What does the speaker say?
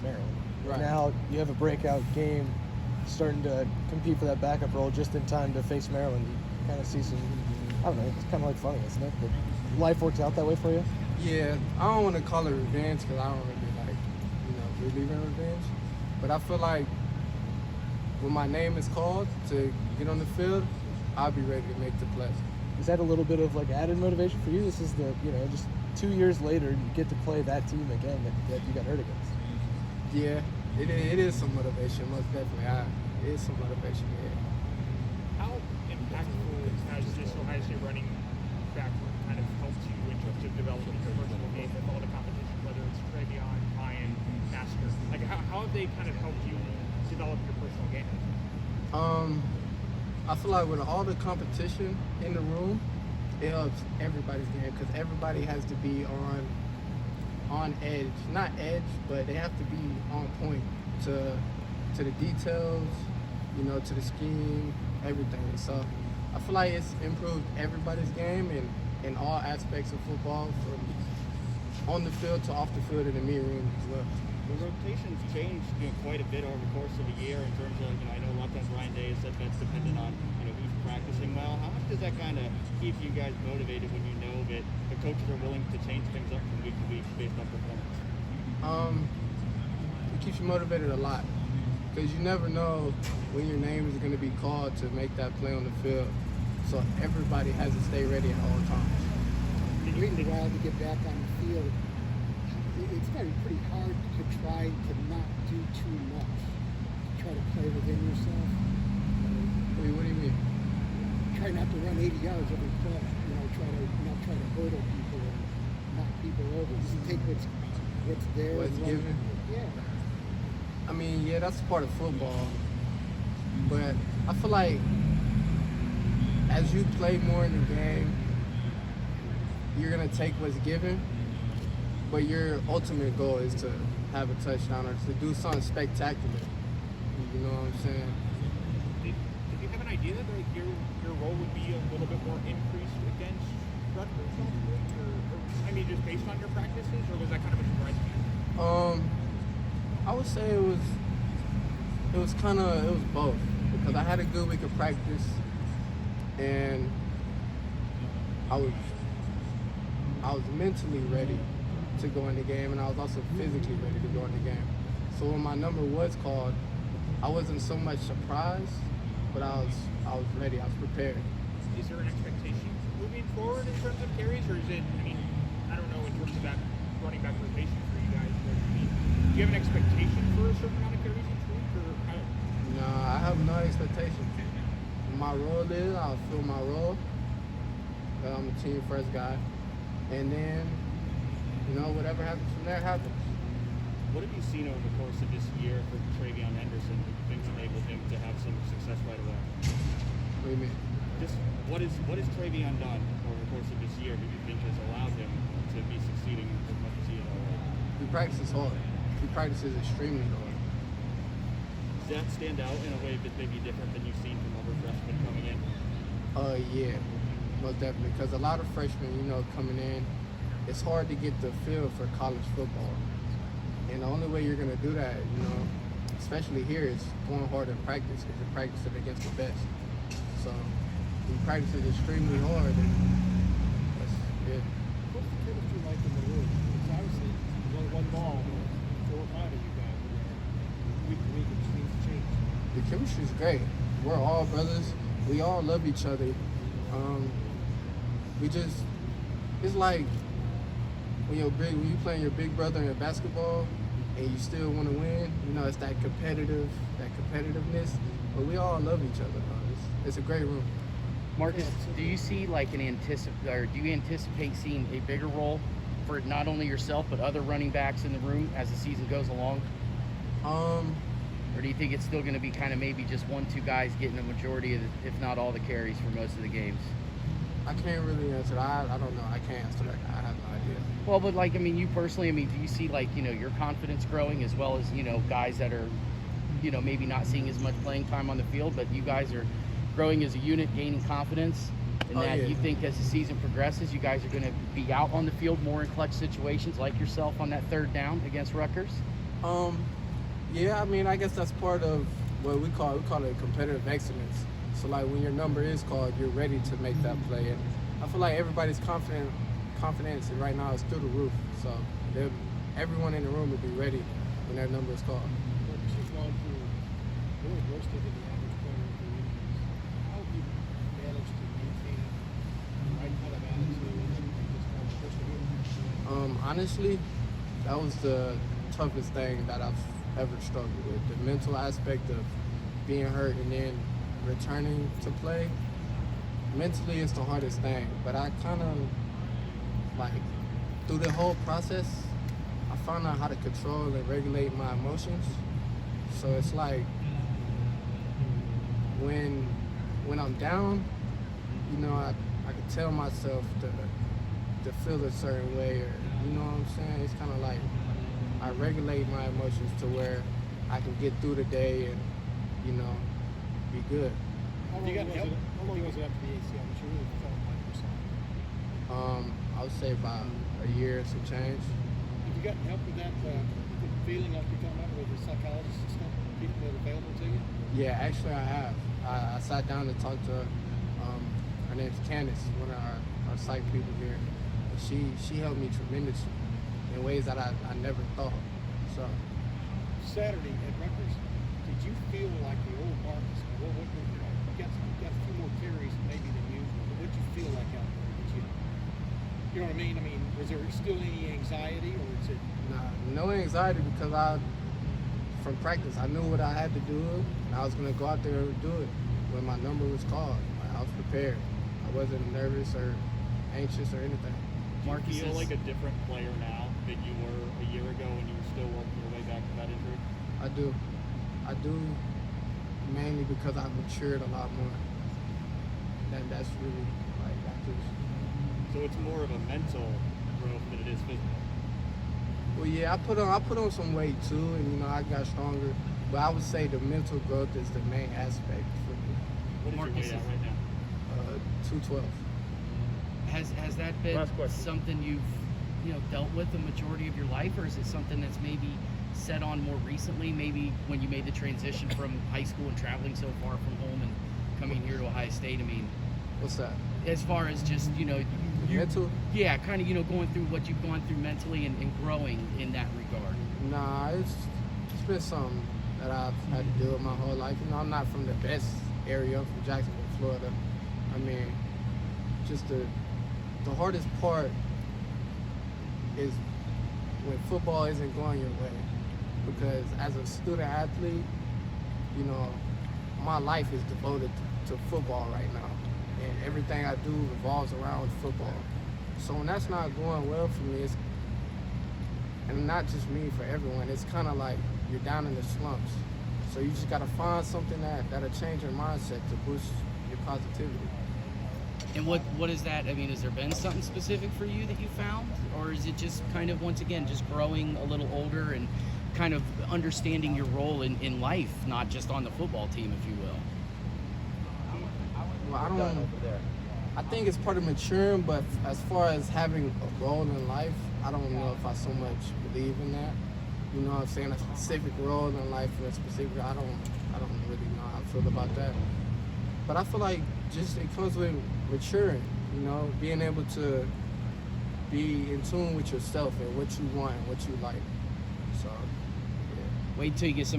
Maryland. Right. Now you have a breakout game, starting to compete for that backup role just in time to face Maryland. You kind of see some, I don't know, it's kind of like funny, isn't it? But life works out that way for you? Yeah, I don't want to call it revenge because I don't really like, believe in revenge. But I feel like when my name is called to get on the field, I'll be ready to make the play. Is that a little bit of like added motivation for you? This is the, just 2 years later, you get to play that team again that you got hurt against. Yeah, it is some motivation, most definitely. It is some motivation, yeah. How impactful has this Ohio State running back kind of helped you in terms of developing your personal game with all the competition, whether it's Travion, Ryan, Master? Like, how have they kind of helped you develop your personal game? I feel like with all the competition in the room, it helps everybody's game because everybody has to be on edge. Not edge, but they have to be on point to the details, to the scheme, everything. So I feel like it's improved everybody's game in all aspects of football, from on the field to off the field in the meeting room as well. The rotations changed quite a bit over the course of a year in terms of, I know a lot of times Ryan Day has said that's dependent on, who's practicing well. How much does that kind of keep you guys motivated when you know that the coaches are willing to change things up from week to week based on performance? It keeps you motivated a lot because you never know when your name is going to be called to make that play on the field. So everybody has to stay ready at all times. It's taken a while to get back on the field. It's got to be pretty hard to try to not do too much, to try to play within yourself. What do you mean? Try not to run 80 yards every play. Try to hurdle people and knock people over. Just take what's there. What's given? Yeah. I mean, yeah, that's part of football. But I feel like as you play more in the game, you're going to take what's given. But your ultimate goal is to have a touchdown or to do something spectacular. You know what I'm saying? Did you have an idea that your role would be a little bit more increased against Rutgers last week? Or just based on your practices, or was that kind of a surprise to you? I would say it was both because I had a good week of practice and I was mentally ready to go in the game, and I was also physically ready to go in the game. So when my number was called, I wasn't so much surprised, but I was ready. I was prepared. Is there an expectation moving forward in terms of carries, or is it? I don't know in terms of that running back rotation for you guys. But do you have an expectation for a certain amount of carries each week, or how? No, I have no expectation. My role is I'll fill my role. I'm a team first guy, and then. Whatever happens from there happens. What have you seen over the course of this year for Travion Henderson that you think's enabled him to have some success right away? What do you mean? Just what has Travion done over the course of this year that you think has allowed him to be succeeding as much as he is already? He practices hard. He practices extremely hard. Does that stand out in a way that may be different than you've seen from other freshmen coming in? Yeah, most definitely. Because a lot of freshmen, coming in, it's hard to get the feel for college football. And the only way you're going to do that, especially here, is going hard in practice because you're practicing against the best. So he practices extremely hard, and that's good. What's the chemistry like in the room? It's obviously one ball, 4 or 5 of you guys. Week to week, it seems to change. The chemistry's great. We're all brothers. We all love each other. It's like when you playing your big brother in basketball and you still want to win, it's that competitiveness. But we all love each other, bro. It's a great room. Marcus, do you see do you anticipate seeing a bigger role for not only yourself but other running backs in the room as the season goes along? Or do you think it's still going to be kind of maybe just 1-2 guys getting a majority of if not all the carries for most of the games? I can't really answer that. I don't know. I can't answer that. I have no idea. Well, but you personally, do you see your confidence growing as well as, guys that are, maybe not seeing as much playing time on the field, but you guys are growing as a unit, gaining confidence, and you think as the season progresses, you guys are going to be out on the field more in clutch situations like yourself on that 3rd down against Rutgers? Yeah, I mean, I guess that's part of what we call it competitive excellence. So like when your number is called, you're ready to make that play. And I feel like everybody's confidence right now is through the roof. So everyone in the room will be ready when that number is called. But she's gone through really worse than the average player in the league. How have you managed to maintain the right kind of attitude and just kind of persevere? Honestly, that was the toughest thing that I've ever struggled with. The mental aspect of being hurt and then returning to play. Mentally, it's the hardest thing. But I kind of, like, through the whole process, I found out how to control and regulate my emotions. So it's like, when I'm down, you know, I can tell myself to feel a certain way, or you know what I'm saying? It's kind of like I regulate my emotions to where I can get through the day and, you know, be good. How long was it after the ACL that you really felt like yourself? I would say about a year and some change. Have you gotten help with that feeling like you're talking about with the psychologists and stuff, people that are available to you? Yeah, actually I have. I sat down and talked to her name's Candace, one of our psych people here. And she helped me tremendously in ways that I never thought. So Saturday at Rutgers, did you feel like the old Marcus? You got a few more carries maybe than usual, but what did you feel like out there? You know what I mean? I mean, was there still any anxiety, or is it? Nah, no anxiety, because from practice, I knew what I had to do, and I was gonna go out there and do it when my number was called. Like, I was prepared. I wasn't nervous or anxious or anything. Do you feel like a different player now than you were a year ago when you were still working your way back from that injury? I do, mainly because I've matured a lot more. That's really, like, I just. So it's more of a mental growth than it is physical. Well, yeah, I put on some weight too, and you know I got stronger. But I would say the mental growth is the main aspect for me. What is your weight at right now? 212. Has that been Last question. something you've dealt with the majority of your life, or is it something that's maybe set on more recently? Maybe when you made the transition from high school and traveling so far from home and coming here to Ohio State. I mean, What's that? as far as just Mental? yeah, kind of going through what you've gone through mentally and growing in that regard. Nah, it's been something that I've had to deal with my whole life. You know, I'm not from the best area. I'm from Jacksonville, Florida. I mean, just the hardest part is when football isn't going your way. Because as a student athlete, you know, my life is devoted to football right now. And everything I do revolves around football. So when that's not going well for me, and not just me, for everyone, it's kind of like you're down in the slumps. So you just got to find something that'll change your mindset to boost your positivity. And what is that? I mean, has there been something specific for you that you found? Or is it just kind of, once again, just growing a little older and kind of understanding your role in life, not just on the football team, if you will? Well, I think it's part of maturing, but as far as having a role in life, I don't know if I so much believe in that. You know what I'm saying? A specific role in life for a specific, I don't really know how I feel about that. But I feel like just it comes with maturing, you know, being able to be in tune with yourself and what you want and what you like. So, yeah. Wait till you get some